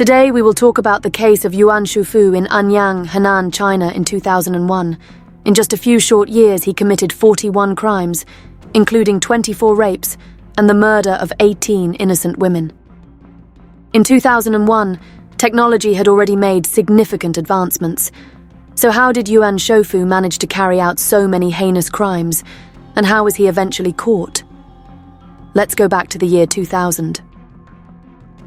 Today we will talk about the case of Yuan Shufu in Anyang, Henan, China in 2001. In just a few short years he committed 41 crimes, including 24 rapes and the murder of 18 innocent women. In 2001, technology had already made significant advancements. So how did Yuan Shufu manage to carry out so many heinous crimes, and how was he eventually caught? Let's go back to the year 2000.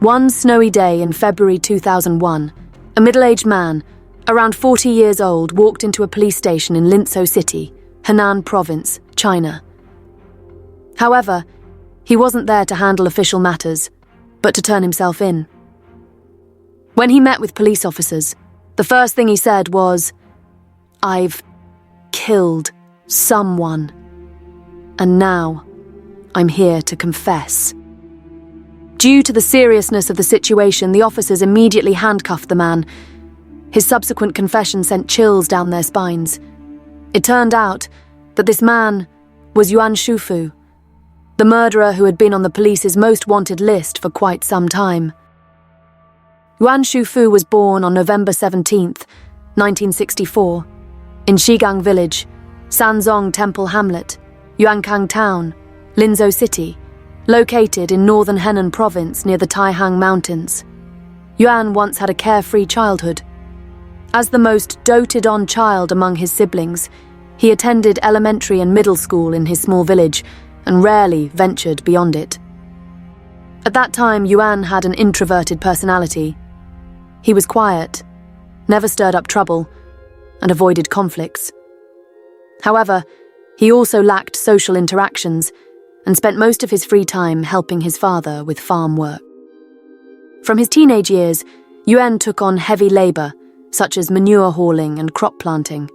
One snowy day in February 2001, a middle-aged man, around 40 years old, walked into a police station in Linzhou City, Henan Province, China. However, he wasn't there to handle official matters, but to turn himself in. When he met with police officers, the first thing he said was, "I've killed someone, and now I'm here to confess." Due to the seriousness of the situation, the officers immediately handcuffed the man. His subsequent confession sent chills down their spines. It turned out that this man was Yuan Shufu, the murderer who had been on the police's most wanted list for quite some time. Yuan Shufu was born on November 17th, 1964, in Shigang Village, Sanzong Temple Hamlet, Yuankang Town, Linzhou City, located in northern Henan Province near the Taihang Mountains. Yuan once had a carefree childhood. As the most doted-on child among his siblings, he attended elementary and middle school in his small village and rarely ventured beyond it. At that time, Yuan had an introverted personality. He was quiet, never stirred up trouble, and avoided conflicts. However, he also lacked social interactions and spent most of his free time helping his father with farm work. From his teenage years, Yuan took on heavy labor, such as manure hauling and crop planting.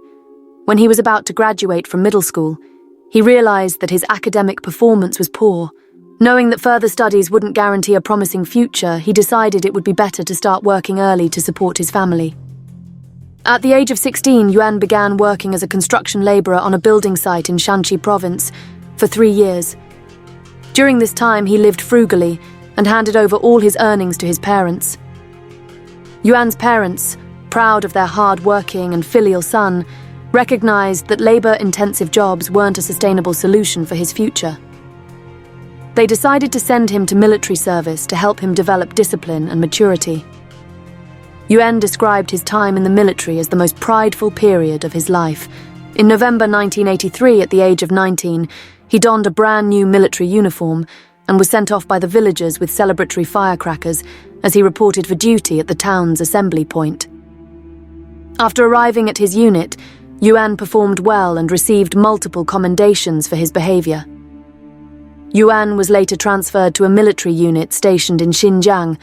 When he was about to graduate from middle school, he realized that his academic performance was poor. Knowing that further studies wouldn't guarantee a promising future, he decided it would be better to start working early to support his family. At the age of 16, Yuan began working as a construction laborer on a building site in Shanxi Province for 3 years. During this time, he lived frugally and handed over all his earnings to his parents. Yuan's parents, proud of their hard-working and filial son, recognized that labor-intensive jobs weren't a sustainable solution for his future. They decided to send him to military service to help him develop discipline and maturity. Yuan described his time in the military as the most prideful period of his life. In November 1983, at the age of 19, he donned a brand new military uniform and was sent off by the villagers with celebratory firecrackers as he reported for duty at the town's assembly point. After arriving at his unit, Yuan performed well and received multiple commendations for his behavior. Yuan was later transferred to a military unit stationed in Xinjiang,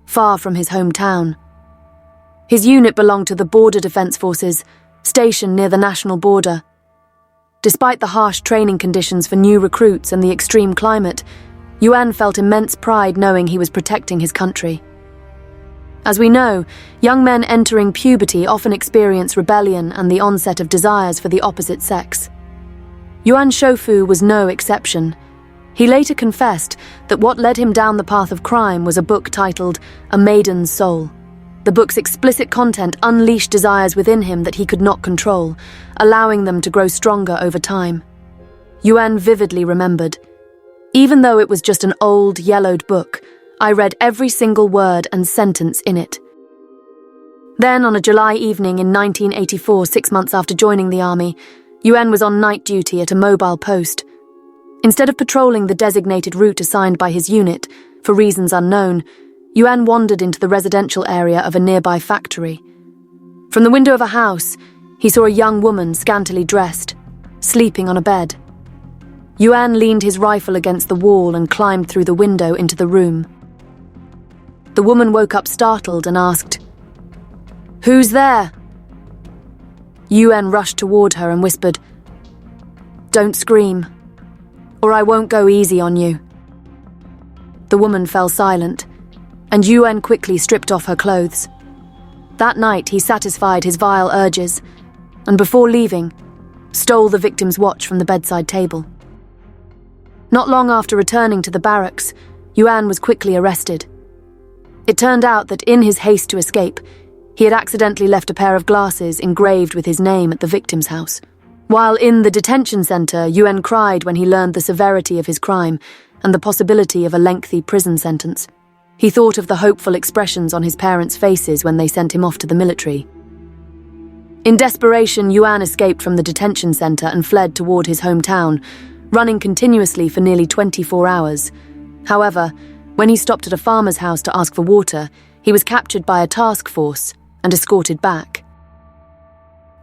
far from his hometown. His unit belonged to the Border Defense Forces, stationed near the national border. Despite the harsh training conditions for new recruits and the extreme climate, Yuan felt immense pride knowing he was protecting his country. As we know, young men entering puberty often experience rebellion and the onset of desires for the opposite sex. Yuan Shufu was no exception. He later confessed that what led him down the path of crime was a book titled A Maiden's Soul. The book's explicit content unleashed desires within him that he could not control, allowing them to grow stronger over time. Yuan vividly remembered, "Even though it was just an old, yellowed book, I read every single word and sentence in it." Then, on a July evening in 1984, 6 months after joining the army, Yuan was on night duty at a mobile post. Instead of patrolling the designated route assigned by his unit, for reasons unknown, Yuan wandered into the residential area of a nearby factory. From the window of a house, he saw a young woman scantily dressed, sleeping on a bed. Yuan leaned his rifle against the wall and climbed through the window into the room. The woman woke up startled and asked, "Who's there?" Yuan rushed toward her and whispered, "Don't scream, or I won't go easy on you." The woman fell silent, and Yuan quickly stripped off her clothes. That night he satisfied his vile urges, and before leaving, stole the victim's watch from the bedside table. Not long after returning to the barracks, Yuan was quickly arrested. It turned out that in his haste to escape, he had accidentally left a pair of glasses engraved with his name at the victim's house. While in the detention center, Yuan cried when he learned the severity of his crime and the possibility of a lengthy prison sentence. He thought of the hopeful expressions on his parents' faces when they sent him off to the military. In desperation, Yuan escaped from the detention center and fled toward his hometown, running continuously for nearly 24 hours. However, when he stopped at a farmer's house to ask for water, he was captured by a task force and escorted back.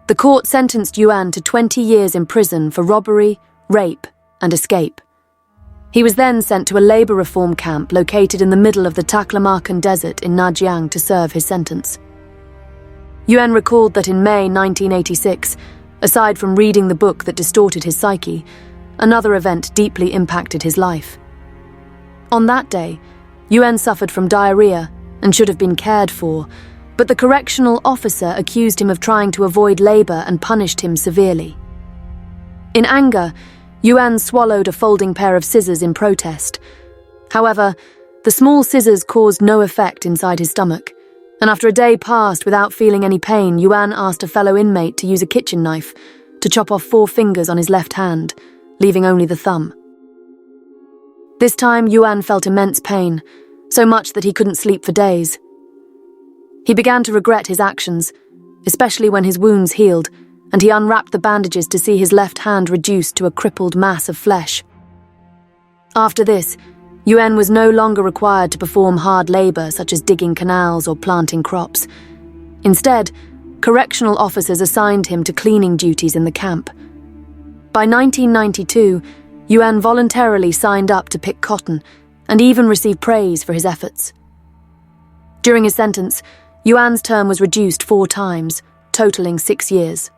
The court sentenced Yuan to 20 years in prison for robbery, rape, and escape. He was then sent to a labor reform camp located in the middle of the Taklamakan Desert in Najiang to serve his sentence. Yuan recalled that in May 1986, aside from reading the book that distorted his psyche, another event deeply impacted his life. On that day, Yuan suffered from diarrhea and should have been cared for, but the correctional officer accused him of trying to avoid labor and punished him severely. In anger, Yuan swallowed a folding pair of scissors in protest. However, the small scissors caused no effect inside his stomach, and after a day passed without feeling any pain, Yuan asked a fellow inmate to use a kitchen knife to chop off 4 fingers on his left hand, leaving only the thumb. This time, Yuan felt immense pain, so much that he couldn't sleep for days. He began to regret his actions, especially when his wounds healed, and he unwrapped the bandages to see his left hand reduced to a crippled mass of flesh. After this, Yuan was no longer required to perform hard labor such as digging canals or planting crops. Instead, correctional officers assigned him to cleaning duties in the camp. By 1992, Yuan voluntarily signed up to pick cotton and even received praise for his efforts. During his sentence, Yuan's term was reduced 4 times, totaling 6 years.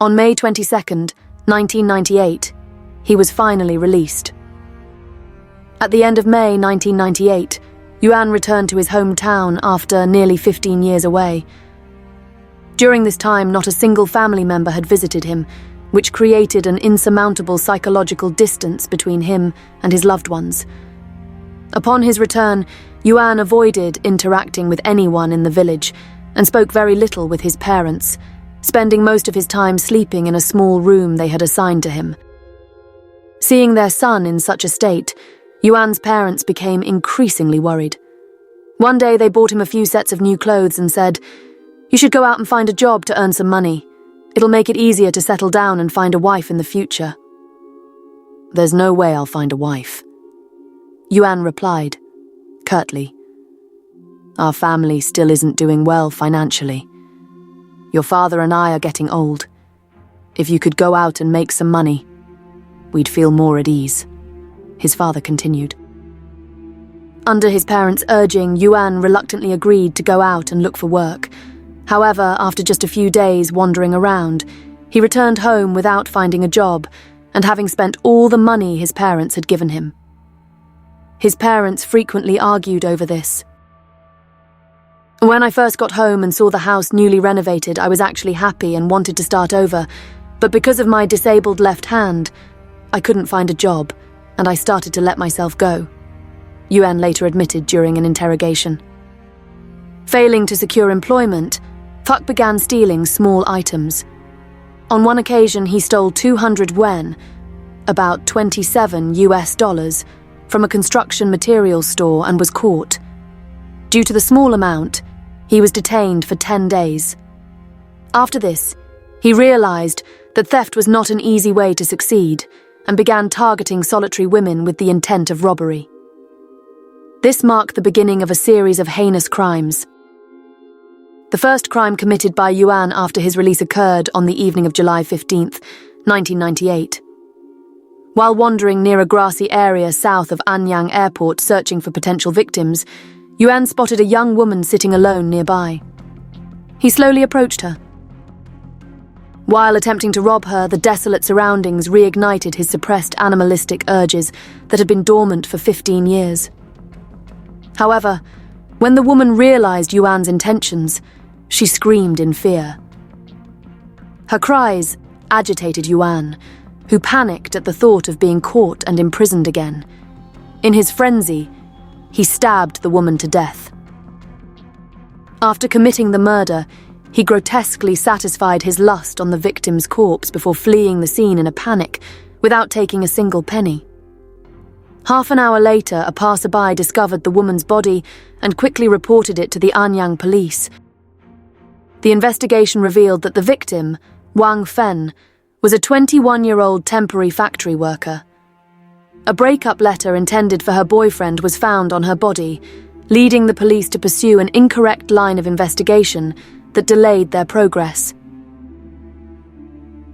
On May 22, 1998, he was finally released. At the end of May 1998, Yuan returned to his hometown after nearly 15 years away. During this time, not a single family member had visited him, which created an insurmountable psychological distance between him and his loved ones. Upon his return, Yuan avoided interacting with anyone in the village and spoke very little with his parents, spending most of his time sleeping in a small room they had assigned to him. Seeing their son in such a state, Yuan's parents became increasingly worried. One day they bought him a few sets of new clothes and said, "You should go out and find a job to earn some money. It'll make it easier to settle down and find a wife in the future." "There's no way I'll find a wife," Yuan replied, curtly. "Our family still isn't doing well financially. Your father and I are getting old. If you could go out and make some money, we'd feel more at ease," his father continued. Under his parents' urging, Yuan reluctantly agreed to go out and look for work. However, after just a few days wandering around, he returned home without finding a job and having spent all the money his parents had given him. His parents frequently argued over this. "When I first got home and saw the house newly renovated, I was actually happy and wanted to start over, but because of my disabled left hand, I couldn't find a job, and I started to let myself go," Yuan later admitted during an interrogation. Failing to secure employment, Fuck began stealing small items. On one occasion, he stole 200 yuan, about $27, from a construction materials store and was caught. Due to the small amount, he was detained for 10 days. After this, he realized that theft was not an easy way to succeed and began targeting solitary women with the intent of robbery. This marked the beginning of a series of heinous crimes. The first crime committed by Yuan after his release occurred on the evening of July 15, 1998. While wandering near a grassy area south of Anyang Airport searching for potential victims, Yuan spotted a young woman sitting alone nearby. He slowly approached her. While attempting to rob her, the desolate surroundings reignited his suppressed animalistic urges that had been dormant for 15 years. However, when the woman realized Yuan's intentions, she screamed in fear. Her cries agitated Yuan, who panicked at the thought of being caught and imprisoned again. In his frenzy, he stabbed the woman to death. After committing the murder, he grotesquely satisfied his lust on the victim's corpse before fleeing the scene in a panic, without taking a single penny. Half an hour later, a passerby discovered the woman's body and quickly reported it to the Anyang police. The investigation revealed that the victim, Wang Fen, was a 21-year-old temporary factory worker. A breakup letter intended for her boyfriend was found on her body, leading the police to pursue an incorrect line of investigation that delayed their progress.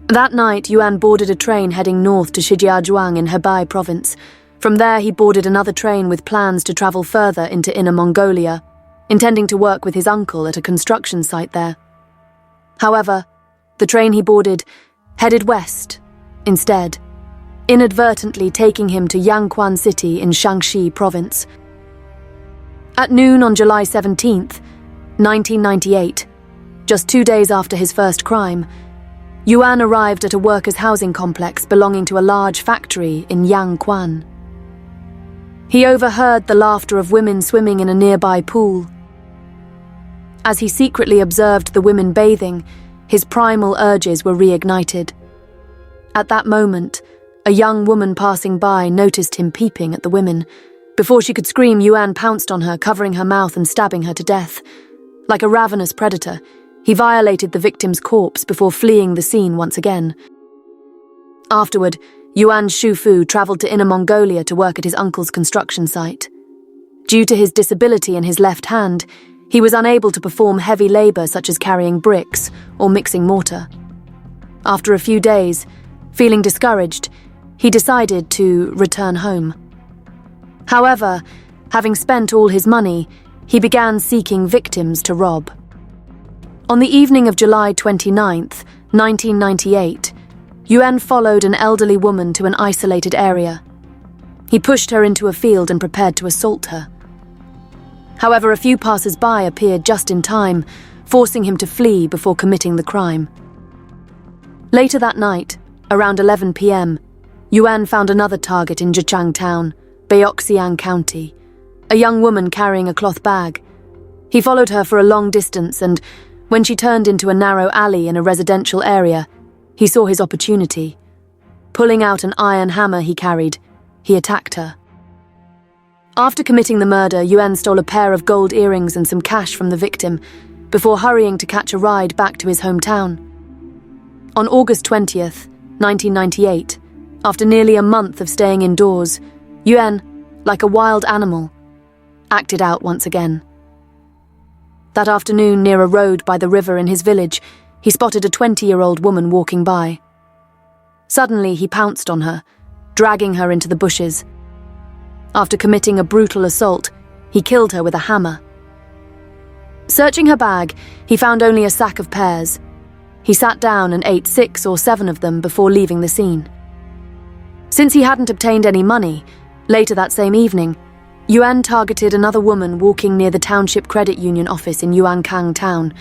That night, Yuan boarded a train heading north to Shijiazhuang in Hebei province. From there, he boarded another train with plans to travel further into Inner Mongolia, intending to work with his uncle at a construction site there. However, the train he boarded headed west instead, inadvertently taking him to Yangquan City in Shaanxi province. At noon on July 17th, 1998, just 2 days after his first crime, Yuan arrived at a workers' housing complex belonging to a large factory in Yangquan. He overheard the laughter of women swimming in a nearby pool. As he secretly observed the women bathing, his primal urges were reignited. At that moment, a young woman passing by noticed him peeping at the women. Before she could scream, Yuan pounced on her, covering her mouth and stabbing her to death. Like a ravenous predator, he violated the victim's corpse before fleeing the scene once again. Afterward, Yuan Shufu traveled to Inner Mongolia to work at his uncle's construction site. Due to his disability in his left hand, he was unable to perform heavy labor such as carrying bricks or mixing mortar. After a few days, feeling discouraged, he decided to return home. However, having spent all his money, he began seeking victims to rob. On the evening of July 29th, 1998, Yuan followed an elderly woman to an isolated area. He pushed her into a field and prepared to assault her. However, a few passers-by appeared just in time, forcing him to flee before committing the crime. Later that night, around 11 p.m., Yuan found another target in Zhejiang Town, Baoxiang County, a young woman carrying a cloth bag. He followed her for a long distance and, when she turned into a narrow alley in a residential area, he saw his opportunity. Pulling out an iron hammer he carried, he attacked her. After committing the murder, Yuan stole a pair of gold earrings and some cash from the victim, before hurrying to catch a ride back to his hometown. On August 20th, 1998, after nearly a month of staying indoors, Yuan, like a wild animal, acted out once again. That afternoon, near a road by the river in his village, he spotted a 20-year-old woman walking by. Suddenly, he pounced on her, dragging her into the bushes. After committing a brutal assault, he killed her with a hammer. Searching her bag, he found only a sack of pears. He sat down and ate 6 or 7 of them before leaving the scene. Since he hadn't obtained any money, later that same evening, Yuan targeted another woman walking near the Township Credit Union office in Yuankang Town.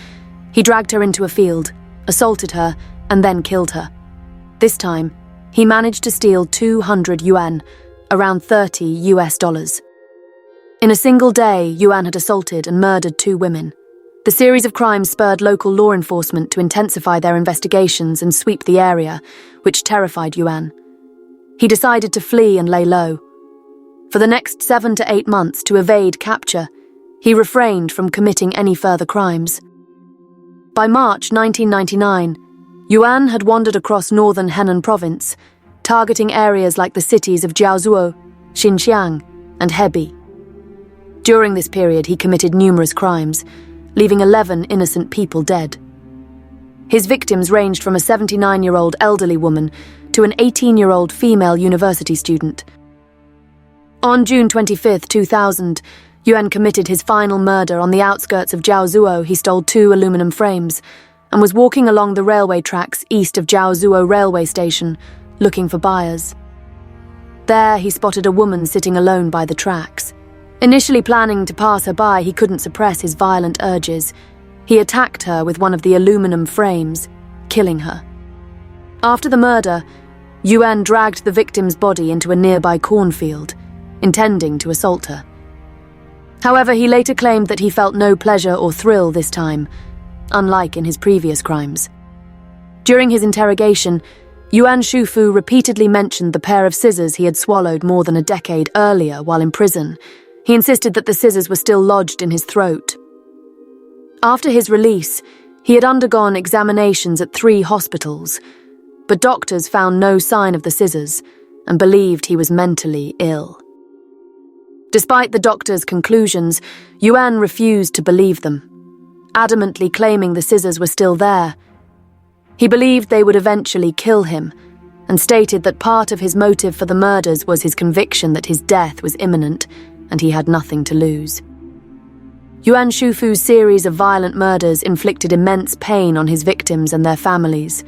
He dragged her into a field, assaulted her, and then killed her. This time, he managed to steal 200 yuan, around $30. In a single day, Yuan had assaulted and murdered 2 women. The series of crimes spurred local law enforcement to intensify their investigations and sweep the area, which terrified Yuan. He decided to flee and lay low. For the next 7 to 8 months, to evade capture, he refrained from committing any further crimes. By March 1999, Yuan had wandered across northern Henan province, targeting areas like the cities of Jiaozuo, Xinjiang, and Hebei. During this period, he committed numerous crimes, leaving 11 innocent people dead. His victims ranged from a 79-year-old elderly woman to an 18-year-old female university student. On June 25, 2000, Yuan committed his final murder on the outskirts of Jiaozuo. He stole 2 aluminum frames and was walking along the railway tracks east of Jiaozuo railway station, looking for buyers. There, he spotted a woman sitting alone by the tracks. Initially planning to pass her by, he couldn't suppress his violent urges. He attacked her with one of the aluminum frames, killing her. After the murder, Yuan dragged the victim's body into a nearby cornfield, intending to assault her. However, he later claimed that he felt no pleasure or thrill this time, unlike in his previous crimes. During his interrogation, Yuan Shufu repeatedly mentioned the pair of scissors he had swallowed more than a decade earlier while in prison. He insisted that the scissors were still lodged in his throat. After his release, he had undergone examinations at 3 hospitals, but doctors found no sign of the scissors and believed he was mentally ill. Despite the doctors' conclusions, Yuan refused to believe them, adamantly claiming the scissors were still there. He believed they would eventually kill him, and stated that part of his motive for the murders was his conviction that his death was imminent and he had nothing to lose. Yuan Shufu's series of violent murders inflicted immense pain on his victims and their families.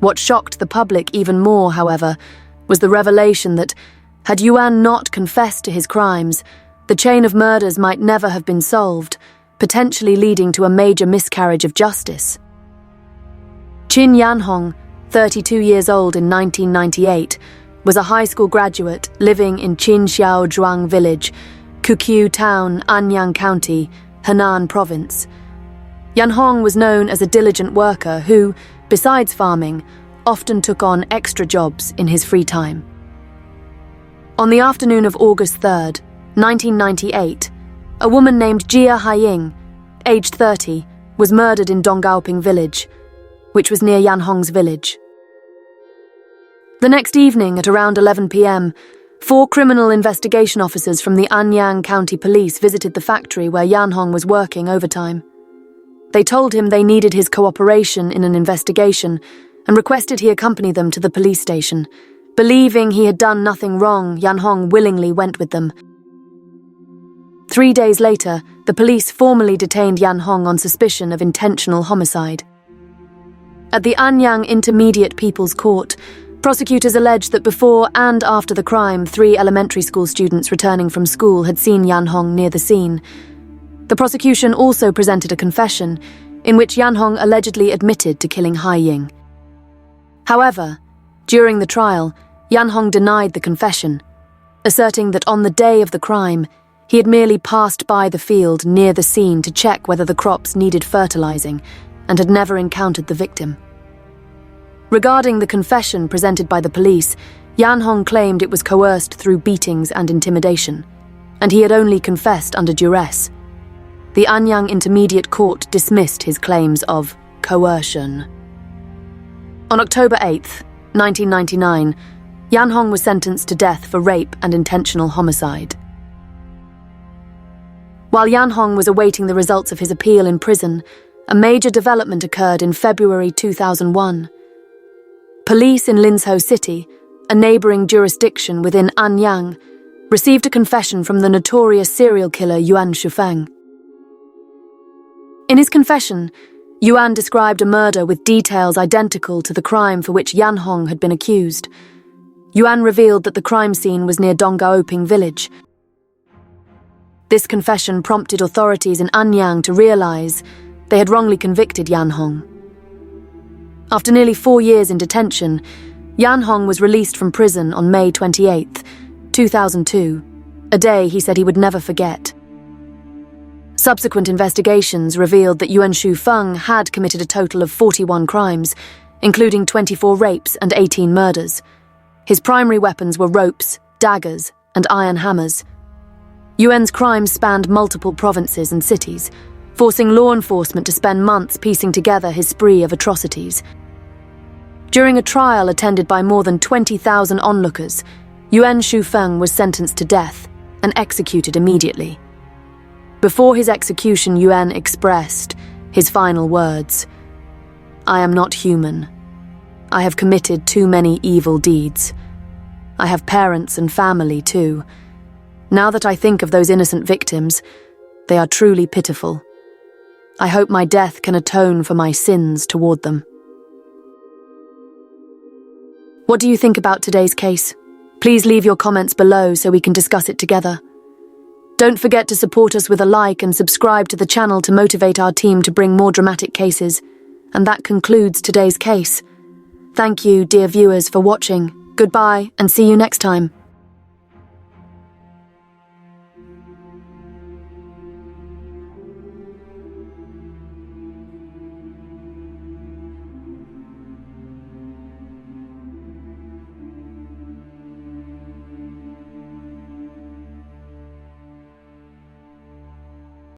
What shocked the public even more, however, was the revelation that, had Yuan not confessed to his crimes, the chain of murders might never have been solved, potentially leading to a major miscarriage of justice. Qin Yanhong, 32 years old in 1998, was a high school graduate living in Qinxiao Zhuang Village, Kukyu Town, Anyang County, Henan Province. Yanhong was known as a diligent worker who, besides farming, often took on extra jobs in his free time. On the afternoon of August 3rd, 1998, a woman named Jia Haiying, aged 30, was murdered in Donggaoping Village, which was near Yanhong's village. The next evening at around 11 p.m., 4 criminal investigation officers from the Anyang County Police visited the factory where Yanhong was working overtime. They told him they needed his cooperation in an investigation and requested he accompany them to the police station. Believing he had done nothing wrong, Yanhong willingly went with them. 3 days later, the police formally detained Yanhong on suspicion of intentional homicide. At the Anyang Intermediate People's Court, prosecutors alleged that before and after the crime, 3 elementary school students returning from school had seen Yanhong near the scene. The prosecution also presented a confession, in which Yanhong allegedly admitted to killing Haiying. However, during the trial, Yanhong denied the confession, asserting that on the day of the crime, he had merely passed by the field near the scene to check whether the crops needed fertilizing, and had never encountered the victim. Regarding the confession presented by the police, Yanhong claimed it was coerced through beatings and intimidation, and he had only confessed under duress. The Anyang Intermediate Court dismissed his claims of coercion. On October 8th, 1999, Yanhong was sentenced to death for rape and intentional homicide. While Yanhong was awaiting the results of his appeal in prison, a major development occurred in February 2001. Police in Linzhou City, a neighboring jurisdiction within Anyang, received a confession from the notorious serial killer Yuan Shufeng. In his confession, Yuan described a murder with details identical to the crime for which Yanhong had been accused. Yuan revealed that the crime scene was near Donggaoping Village. This confession prompted authorities in Anyang to realize they had wrongly convicted Yanhong. After nearly 4 years in detention, Yanhong was released from prison on May 28, 2002, a day he said he would never forget. Subsequent investigations revealed that Yuan Shufeng had committed a total of 41 crimes, including 24 rapes and 18 murders. His primary weapons were ropes, daggers, and iron hammers. Yuan's crimes spanned multiple provinces and cities, forcing law enforcement to spend months piecing together his spree of atrocities. During a trial attended by more than 20,000 onlookers, Yuan Shufeng was sentenced to death and executed immediately. Before his execution, Yuan expressed his final words, "I am not human. I have committed too many evil deeds. I have parents and family too. Now that I think of those innocent victims, they are truly pitiful. I hope my death can atone for my sins toward them." What do you think about today's case? Please leave your comments below so we can discuss it together. Don't forget to support us with a like and subscribe to the channel to motivate our team to bring more dramatic cases. And that concludes today's case. Thank you, dear viewers, for watching. Goodbye, and see you next time.